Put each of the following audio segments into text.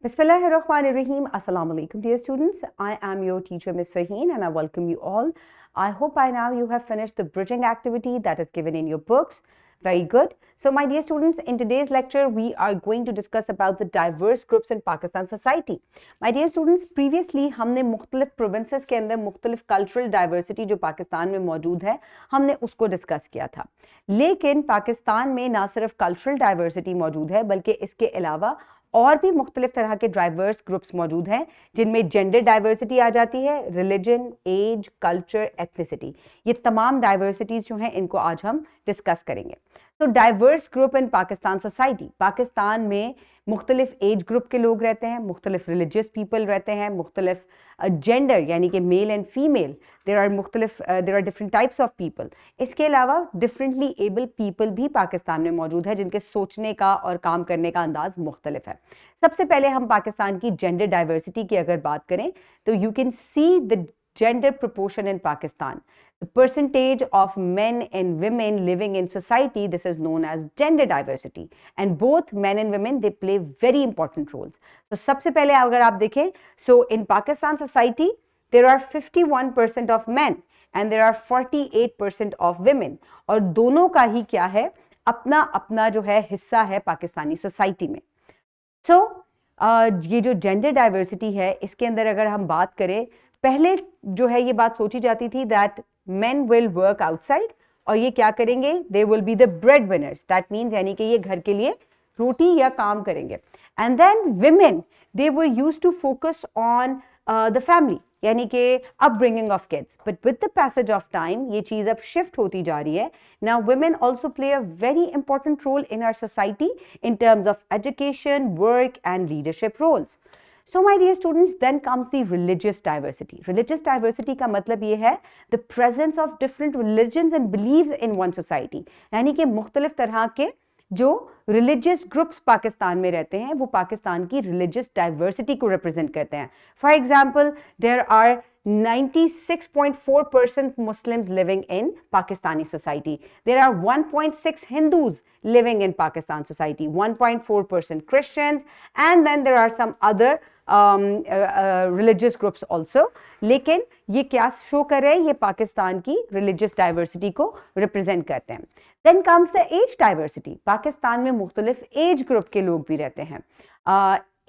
Bismillahirrahmanirrahim. Assalamu alaikum, dear students. I am your teacher, Ms. Farheen, and I welcome you all. I hope by now you have finished the bridging activity that is given in your books. Very good. So, my dear students, in today's lecture, we are going to discuss about the diverse groups in Pakistan society. My dear students, previously हमने मुख्तलिफ provinces के अंदर मुख्तलिफ cultural diversity जो पाकिस्तान में मौजूद है, हमने उसको डिस्कस किया था. लेकिन पाकिस्तान में ना सिर्फ cultural diversity मौजूद है, बल्कि इसके अलावा और भी मुख्तलिफ तरह के डाइवर्स ग्रुप्स मौजूद हैं, जिनमें जेंडर डाइवर्सिटी आ जाती है, रिलीजन, एज, कल्चर, एथनिसिटी. ये तमाम डाइवर्सिटीज जो हैं इनको आज हम डिस्कस करेंगे. तो diverse group in Pakistan society, Pakistan में मुख्तलिफ एज ग्रुप के लोग रहते हैं, मुख्तलिफ रिलीजियस पीपल रहते हैं, मुख्तलिफ जेंडर यानी कि male and female, there are different types of people. इसके अलावा डिफरेंटली एबल पीपल भी पाकिस्तान में मौजूद है, जिनके सोचने का और काम करने का अंदाज मुख्तलिफ है. सबसे पहले हम पाकिस्तान की जेंडर डाइवर्सिटी की अगर बात करें तो you can see the gender proportion in Pakistan. The percentage of men and women living in society, this is known as gender diversity. And both men and women, they play very important roles. So, सबसे पहले अगर आप देखें, so in Pakistan society, there are 51% of men and there are 48% of women. और दोनों का ही क्या है, अपना अपना जो है हिस्सा है पाकिस्तानी सोसाइटी में. So, ये जो जेंडर डाइवर्सिटी है, इसके अंदर अगर हम बात करें, पहले जो है ये बात सोची जाती थी that men will work outside और ये क्या करेंगे, they will be the bread winners. That means यानी कि ये घर के लिए रोटी या काम करेंगे. And then women, they were used to focus on the family यानी कि upbringing of kids. But with the passage of time ये चीज़ अब शिफ्ट होती जा रही है. Now women also play a very important role in our society in terms of education, work and leadership roles. So my dear students, then comes the religious diversity. Religious diversity का मतलब ये है the presence of different religions and beliefs in one society. यानी कि मुख्तलिफ तरह के जो religious groups पाकिस्तान में रहते हैं वो पाकिस्तान की religious diversity को represent करते हैं. For example, there are 96.4% Muslims living in Pakistani society. There are 1.6 Hindus living in Pakistan society, 1.4% Christians, and then there are some other religious groups also. लेकिन ये क्या शो कर रहे हैं, ये पाकिस्तान की religious diversity को represent करते हैं. Then comes the age diversity. Pakistan में मुख्तलिफ age group के लोग भी रहते हैं.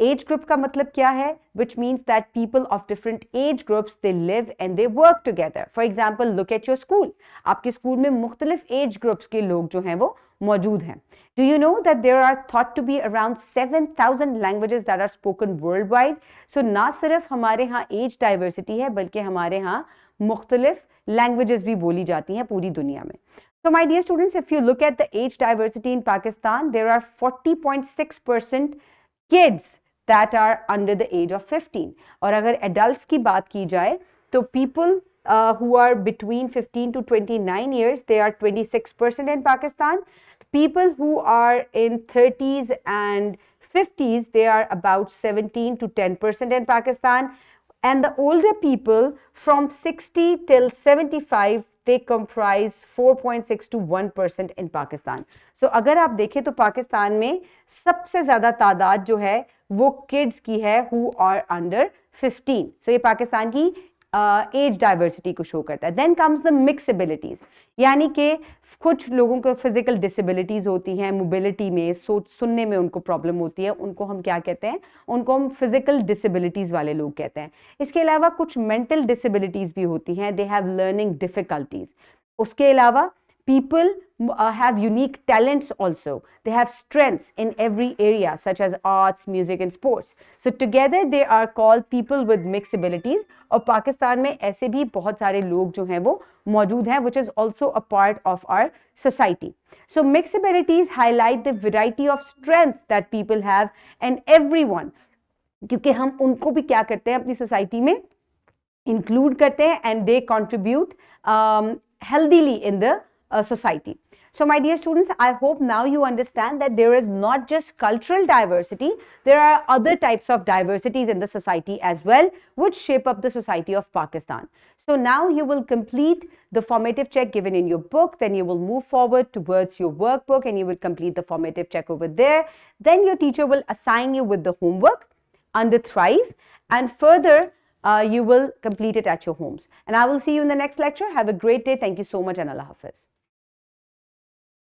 Age group का मतलब क्या है, which means that people of different age groups they live and they work together. For example, look at your school. आपके स्कूल में मुख्तलिफ age groups के लोग जो हैं वो मौजूद हैं. Do you know that there are thought to be around 7,000 languages that are spoken worldwide? So ना सिर्फ हमारे यहाँ age diversity है बल्कि हमारे यहाँ मुख्तलिफ languages भी बोली जाती हैं पूरी दुनिया में. So my dear students, if you look at the age diversity in Pakistan, there are 40.6% kids that are under the age of 15. और अगर adults की बात की जाए तो people who are between 15 to 29 years, they are 26% in Pakistan. People who are in 30s and 50s, they are about 17 to 10% in Pakistan. And the older people from 60 till 75, they comprise 4.6 to 1% in Pakistan. So अगर आप देखें तो पाकिस्तान में सबसे ज़्यादा तादाद जो है वो किड्स की है who are under 15. So ये पाकिस्तान की एज डाइवर्सिटी को शो करता है. Then comes the mix abilities, यानी कि कुछ लोगों को फिजिकल डिसेबिलिटीज होती हैं, मोबिलिटी में, सोच सुनने में उनको प्रॉब्लम होती है, उनको हम क्या कहते हैं, उनको हम फिजिकल डिसेबिलिटीज वाले लोग कहते हैं. इसके अलावा कुछ मेंटल डिसेबिलिटीज भी होती हैं, दे हैव लर्निंग डिफिकल्टीज. उसके अलावा people have unique talents also. They have strengths in every area such as arts, music and sports. So together they are called people with mixed abilities. और पाकिस्तान में ऐसे भी बहुत सारे लोग जो हैं वो मौजूद हैं, which is also a part of our society. So mixed abilities highlight the variety of strength that people have and everyone, क्योंकि हम उनको भी क्या करते हैं अपनी सोसाइटी में इंक्लूड करते हैं and they contribute healthily in the society. So my dear students, I hope now you understand that there is not just cultural diversity, there are other types of diversities in the society as well, which shape up the society of Pakistan. So now you will complete the formative check given in your book, then you will move forward towards your workbook and you will complete the formative check over there. Then your teacher will assign you with the homework. under Thrive, and further you will complete it at your homes. And I will see you in the next lecture. Have a great day. Thank you so much, and Allah Hafiz.